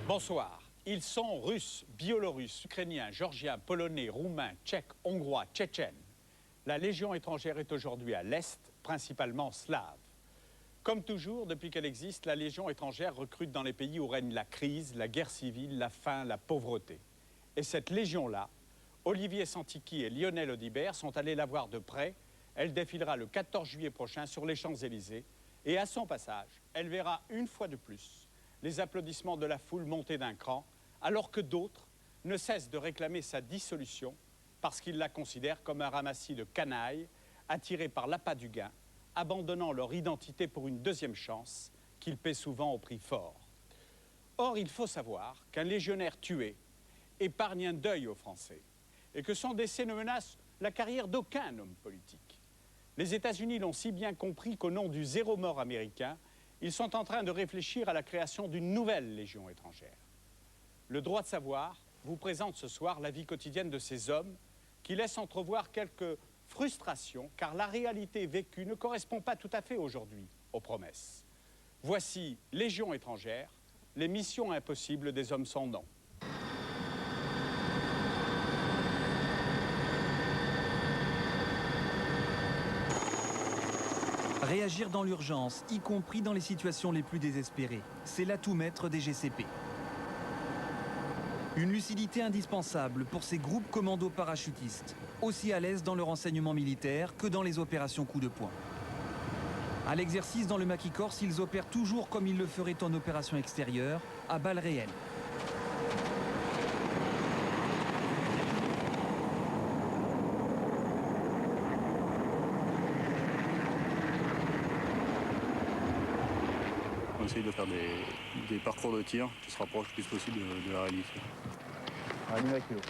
Bonsoir. Ils sont russes, biélorusses, ukrainiens, géorgiens, polonais, roumains, tchèques, hongrois, tchétchènes. La Légion étrangère est aujourd'hui à l'Est, principalement slave. Comme toujours, depuis qu'elle existe, la Légion étrangère recrute dans les pays où règne la crise, la guerre civile, la faim, la pauvreté. Et cette Légion-là, Olivier Santiki et Lionel Audibert sont allés la voir de près. Elle défilera le 14 juillet prochain sur les Champs-Élysées. Et à son passage, elle verra une fois de plus les applaudissements de la foule monter d'un cran, alors que d'autres ne cessent de réclamer sa dissolution parce qu'ils la considèrent comme un ramassis de canailles attirés par l'appât du gain, abandonnant leur identité pour une deuxième chance qu'ils paient souvent au prix fort. Or, il faut savoir qu'un légionnaire tué épargne un deuil aux Français et que son décès ne menace la carrière d'aucun homme politique. Les États-Unis l'ont si bien compris qu'au nom du zéro mort américain, ils sont en train de réfléchir à la création d'une nouvelle Légion étrangère. Le droit de savoir vous présente ce soir la vie quotidienne de ces hommes qui laissent entrevoir quelques frustrations car la réalité vécue ne correspond pas tout à fait aujourd'hui aux promesses. Voici Légion étrangère, les missions impossibles des hommes sans nom. Réagir dans l'urgence, y compris dans les situations les plus désespérées, c'est l'atout maître des GCP. Une lucidité indispensable pour ces groupes commando parachutistes, aussi à l'aise dans le renseignement militaire que dans les opérations coup de poing. À l'exercice dans le Maquis Corse, ils opèrent toujours comme ils le feraient en opération extérieure, à balles réelles. On essaye de faire des parcours de tir qui se rapprochent le plus possible de la réalité.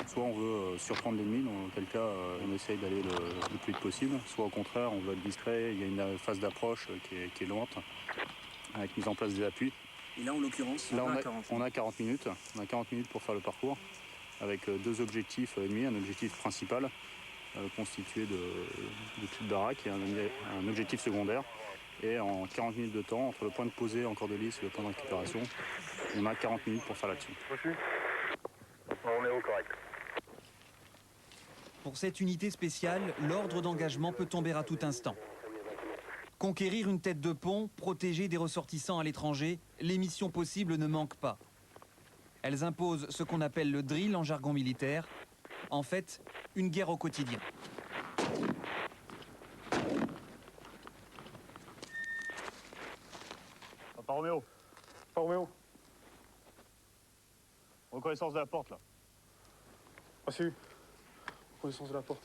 Soit on veut surprendre l'ennemi, dans quel cas on essaye d'aller le plus vite possible, soit au contraire on veut être discret, il y a une phase d'approche qui est lente, avec mise en place des appuis. Et là en l'occurrence, on a 40 minutes. On a 40 minutes pour faire le parcours, avec deux objectifs ennemis, un objectif principal constitué de petites baraques et un objectif secondaire. Et en 40 minutes de temps, entre le point de posée en Cordelice et le point de récupération, on a 40 minutes pour faire l'action. On est au correct. Pour cette unité spéciale, l'ordre d'engagement peut tomber à tout instant. Conquérir une tête de pont, protéger des ressortissants à l'étranger, les missions possibles ne manquent pas. Elles imposent ce qu'on appelle le drill en jargon militaire. En fait, une guerre au quotidien. Par Roméo. Reconnaissance de la porte, là. Reçu. Reconnaissance de la porte.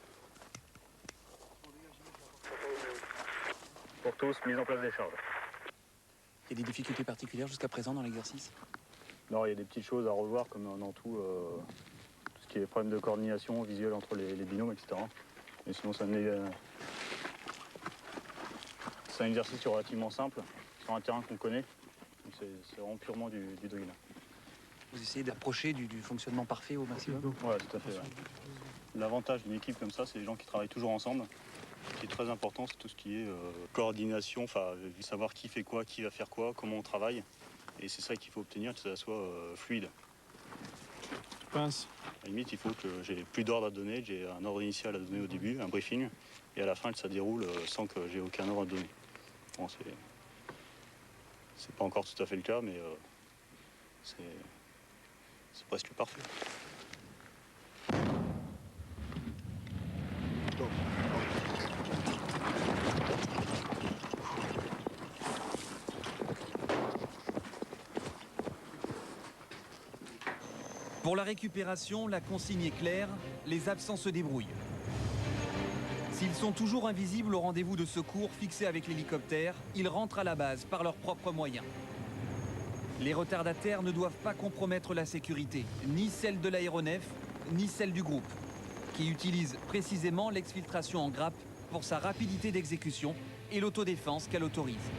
Pour tous, mise en place des charges. il y a des difficultés particulières jusqu'à présent dans l'exercice? Non, il y a des petites choses à revoir, comme dans tout ce qui est problème de coordination visuelle entre les binômes, etc. Mais sinon, c'est un exercice relativement simple, sur un terrain qu'on connaît. C'est vraiment purement du drill. Vous essayez d'approcher du fonctionnement parfait au maximum? Oui, tout à fait. Ouais. L'avantage d'une équipe comme ça, c'est les gens qui travaillent toujours ensemble. Ce qui est très important, c'est tout ce qui est coordination, enfin, savoir qui fait quoi, qui va faire quoi, comment on travaille. Et c'est ça qu'il faut obtenir, que ça soit fluide. Pince. À la limite, il faut que j'ai plus d'ordre à donner, j'ai un ordre initial à donner au début, un briefing, et à la fin, ça déroule sans que j'ai aucun ordre à donner. Bon, c'est pas encore tout à fait le cas, mais c'est presque parfait. Pour la récupération, la consigne est claire, les absents se débrouillent. S'ils sont toujours invisibles au rendez-vous de secours fixé avec l'hélicoptère, ils rentrent à la base par leurs propres moyens. Les retardataires ne doivent pas compromettre la sécurité, ni celle de l'aéronef, ni celle du groupe, qui utilise précisément l'exfiltration en grappe pour sa rapidité d'exécution et l'autodéfense qu'elle autorise.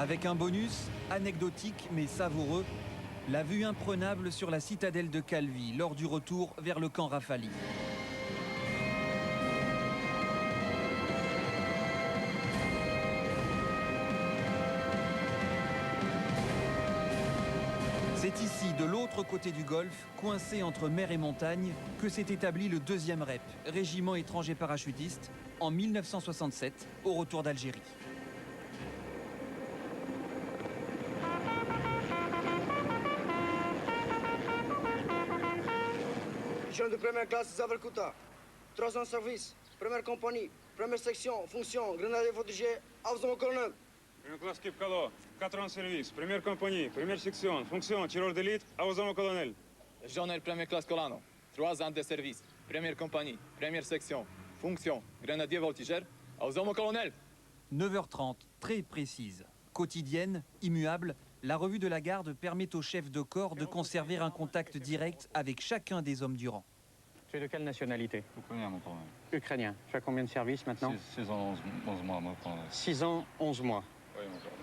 Avec un bonus, anecdotique mais savoureux, la vue imprenable sur la citadelle de Calvi lors du retour vers le camp Rafali. C'est ici, de l'autre côté du golfe, coincé entre mer et montagne, que s'est établi le 2e REP, régiment étranger parachutiste, en 1967, au retour d'Algérie. Légion de première classe Zavalkuta, 3 ans de service, première compagnie, première section, fonction, grenadier protégé, au colonel. Première classe Kipkalo, 4 ans de service, première compagnie, première section, fonction, tireur d'élite, au colonel. Légionnaire première classe Colano, 3 ans de service, première compagnie, première section, fonction, grenadier voltigeur, au colonel. 9h30, très précise. Quotidienne, immuable, la revue de la garde permet au chef de corps de conserver un contact direct avec chacun des hommes du rang. Tu es de quelle nationalité? Ukrainien, mon colonel. Ukrainien. Tu as combien de services maintenant? 6 ans, 11 mois, mon colonel. 6 ans, 11 mois. Oui, mon colonel.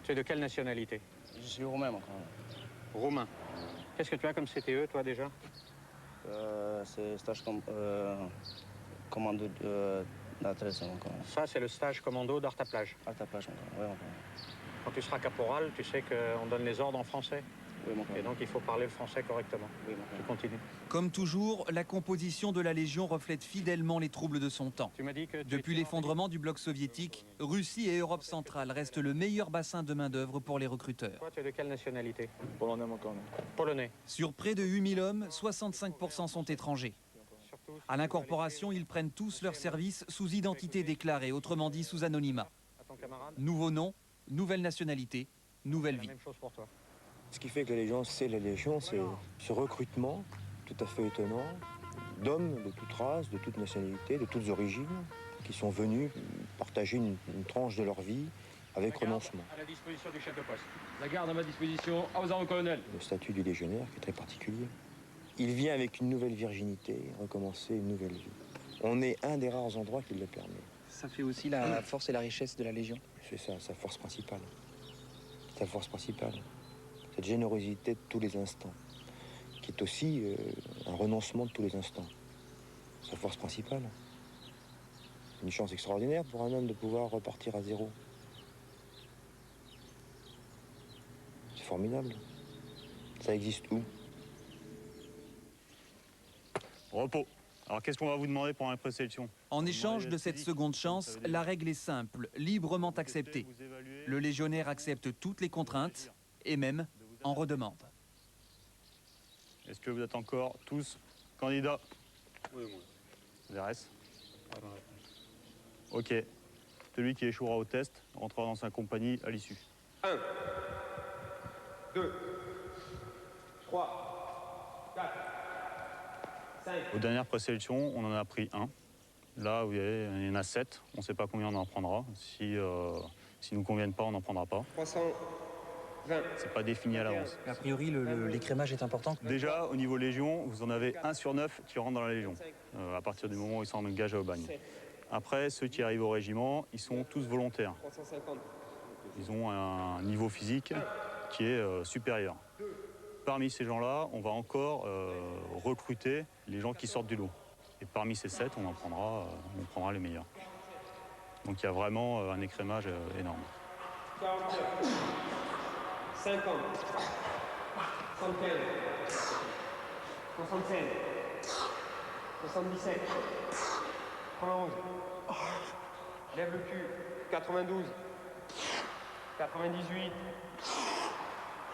Tu es de quelle nationalité? Je suis roumain, mon colonel. Roumain. Qu'est-ce que tu as comme CTE, toi, déjà? C'est stage commando d'adresse, mon colonel. Ça, c'est le stage commando d'Artaplage. Artaplage, mon colonel. Oui, mon colonel. Quand tu seras caporal, tu sais qu'on donne les ordres en français. Oui, mon Et colonel. donc, il faut parler le français correctement. Oui, mon Tu colonel. continues. Comme toujours, la composition de la Légion reflète fidèlement les troubles de son temps. Tu m'as dit que... tu Depuis étais l'effondrement du bloc soviétique, Russie et Europe centrale restent le meilleur bassin de main-d'œuvre pour les recruteurs. Toi, tu es de quelle nationalité? Polonais, mon colonel. Polonais. Sur près de 8000 hommes, 65% sont étrangers. Surtout, À l'incorporation, ils prennent tous leur service sous identité déclarée, autrement dit sous anonymat. à ton camarade, Nouveau nom, nouvelle nationalité, nouvelle la vie. même chose pour toi. Ce qui fait que la Légion, c'est la Légion, c'est ce recrutement tout à fait étonnant d'hommes de toute race, de toute nationalité, de toutes origines, qui sont venus partager une tranche de leur vie avec renoncement. À la disposition du chef de poste. La garde à ma disposition, au colonel. Le statut du légionnaire qui est très particulier. Il vient avec une nouvelle virginité, recommencer une nouvelle vie. On est un des rares endroits qui le permet. Ça fait aussi la force et la richesse de la Légion. C'est ça, sa force principale. Sa force principale. Cette générosité de tous les instants, qui est aussi un renoncement de tous les instants. Sa force principale. Une chance extraordinaire pour un homme de pouvoir repartir à zéro. C'est formidable. Ça existe où? Repos. Alors qu'est-ce qu'on va vous demander pour la présélection? En échange de cette seconde chance, la règle est simple, librement acceptée. Le légionnaire accepte toutes les contraintes et même en redemande. Est-ce que vous êtes encore tous candidats? Oui, moi. VRS. Ok. Celui qui échouera au test rentrera dans sa compagnie à l'issue. 1, 2, 3, 4, 5. Aux dernières présélections, on en a pris un. Là, vous voyez, il y en a 7. On ne sait pas combien on en prendra. Si ne nous conviennent pas, on n'en prendra pas. 320. C'est pas défini à l'avance. A priori, l'écrémage est important. Déjà, au niveau Légion, vous en avez 1 sur 9 qui rentre dans la Légion, à partir du moment où ils sont engagés au bagne. Après, ceux qui arrivent au régiment, ils sont tous volontaires. 350. Ils ont un niveau physique qui est supérieur. Parmi ces gens-là, on va encore recruter les gens qui sortent du lot. Et parmi ces 7, on prendra les meilleurs. Donc il y a vraiment un écrémage énorme. 49. 50. 75. 76. 77. 91. Lève le cul. 92. 98.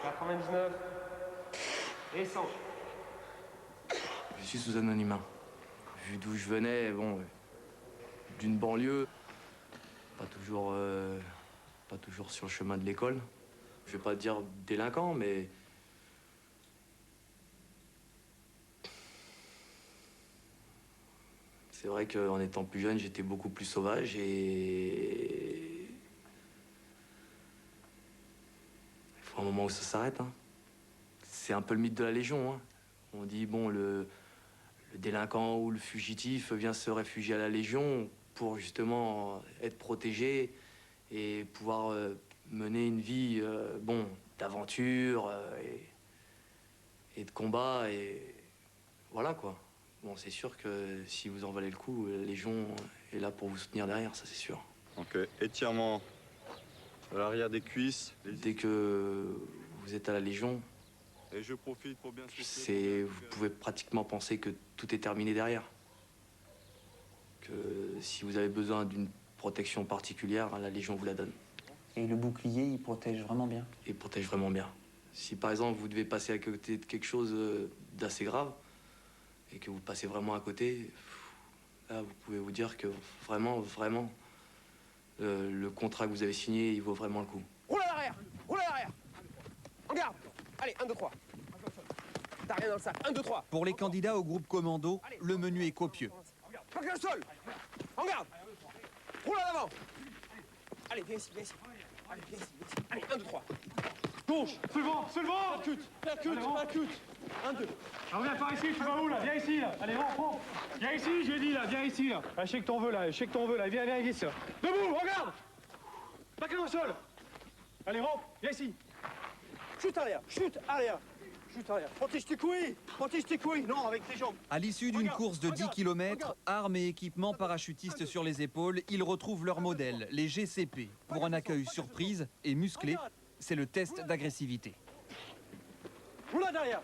99. Et 100. Je suis sous anonymat. Vu d'où je venais, bon, d'une banlieue, pas toujours sur le chemin de l'école. Je vais pas dire délinquant, mais c'est vrai qu'en étant plus jeune, j'étais beaucoup plus sauvage et il faut un moment où ça s'arrête. Hein. C'est un peu le mythe de la Légion. Hein. On dit, bon, le délinquant ou le fugitif vient se réfugier à la Légion pour justement être protégé et pouvoir mener une vie, bon, d'aventure et de combat, et voilà, quoi. Bon, c'est sûr que si vous en valez le coup, la Légion est là pour vous soutenir derrière, ça c'est sûr. Donc étirement à l'arrière des cuisses. Dès que vous êtes à la Légion, et je profite pour bien vous pouvez pratiquement penser que tout est terminé derrière. Que si vous avez besoin d'une protection particulière, la Légion vous la donne. Et le bouclier, il protège vraiment bien? Il protège vraiment bien. Si par exemple vous devez passer à côté de quelque chose d'assez grave, et que vous passez vraiment à côté, là vous pouvez vous dire que vraiment, le contrat que vous avez signé, il vaut vraiment le coup. Roule à l'arrière! Roule à l'arrière! En garde! Allez, 1, 2, 3. T'as rien dans le sac. 1, 2, 3. Pour les candidats au groupe commando, le menu est copieux. Pas que le sol! En garde! Roule à l'avant! Allez, viens ici, viens ici. Allez, viens ici, viens ici. Allez, 1, 2, 3. Gauche, sur le vent, sur le vent. Percute. 1, 2. Alors viens par ici, tu vas où là? Viens ici là. Allez, prends. Viens ici, j'ai dit là, viens ici là. Ah, je sais que t'en veux là, Viens ici là. Debout, regarde. Pas que dans le sol. Allez, rentre, viens ici. Chute arrière. Protège tes couilles. Non, avec tes jambes. À l'issue d'une course de 10 km, armes et équipements parachutistes sur les épaules, ils retrouvent leur modèle, les GCP. Pour un accueil surprise et musclé, c'est le test d'agressivité. Roule à derrière.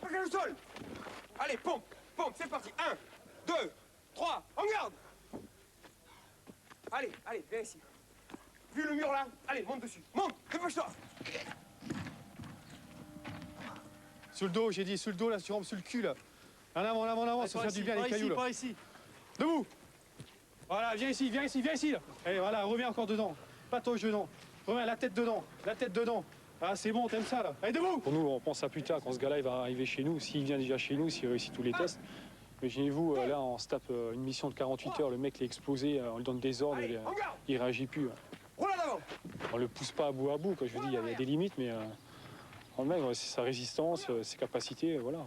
Pas que le sol. Allez, pompe, c'est parti. 1, 2, 3, en garde. Allez, viens ici. Vu le mur là? Allez, monte dessus. Monte, dépêche-toi. Sur le dos, j'ai dit, sur le dos là, tu rampes sur le cul là. En avant, ça fait du bien les cailloux là. Par ici. Debout. Voilà, viens ici là. Allez, voilà, reviens encore dedans. Pas ton genou. Reviens, la tête dedans. Ah, c'est bon, t'aimes ça là. Allez, debout. Pour nous, on pense à plus tard, quand ce gars-là il va arriver chez nous, s'il vient déjà chez nous, s'il réussit tous les tests. Imaginez-vous, là, on se tape une mission de 48 heures, le mec l'est explosé, on lui donne des ordres, il réagit plus. On le pousse pas à bout, quoi. Je vous dis, il y a des limites, mais le mec, c'est sa résistance, ses capacités, voilà.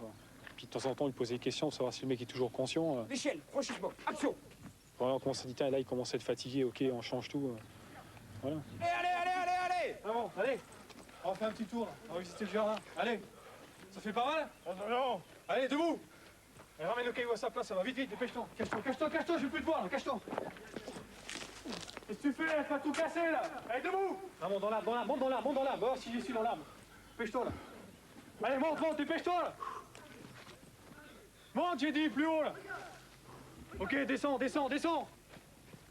Puis de temps en temps, il pose des questions pour savoir si le mec est toujours conscient. L'échelle, franchissement, action. Voilà, on commence à dire, là, il commence à être fatigué, ok, on change tout. Voilà. Allez. Ah bon, allez, on va faire un petit tour, on va visiter le jardin. Allez, ça fait pas mal? Non. Allez, debout. Allez, ramène le caillou à sa place, ça va, vite, dépêche-toi. Cache-toi, je veux plus te voir, là, cache-toi. Qu'est-ce que tu fais? Elle va tout casser, là. Allez, debout. Ah, monte dans l'arbre, monte dans l'arbre. Va voir si j'y suis dans l'arbre. Dépêche-toi, là. Allez, monte, dépêche-toi, là. Monte, j'ai dit, plus haut, là. Ok, descends.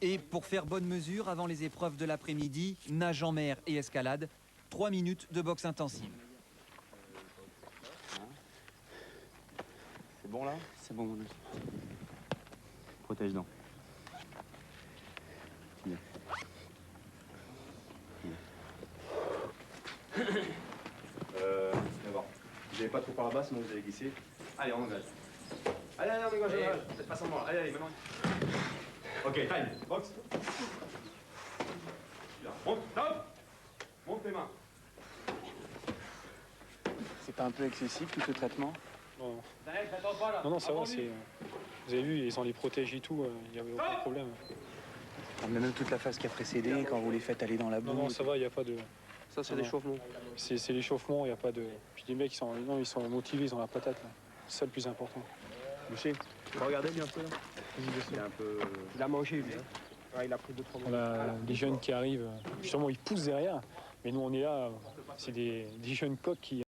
Et pour faire bonne mesure, avant les épreuves de l'après-midi, nage en mer et escalade, 3 minutes de boxe intensive. C'est bon là? C'est bon, mon Protège donc. Bien. D'abord, vous n'avez pas trop par là-bas, sinon vous allez glisser. Allez, on engage. Allez, on engage. Faites pas semblant. Allez, maintenant. Ok, time. Box. Monte, stop. Monte tes mains. C'est pas un peu excessif tout ce traitement? Non, ça va, c'est... Vous avez vu, ils ont les protèges et tout, il n'y avait aucun problème. Mais même toute la phase qui a précédé, quand vous les faites aller dans la boue... Non, ça va, il n'y a pas de... Ça, c'est l'échauffement? C'est l'échauffement, il n'y a pas de... Puis les mecs, ils sont motivés, ils ont la patate, là. C'est ça le plus important. Boucher, tu vas regarder bientôt, là? Il est un peu... Il a mangé, lui. Ouais, il a pris 2-3 On a des jeunes qui arrivent, justement, ils poussent derrière. Mais nous, on est là, c'est des jeunes coqs qui...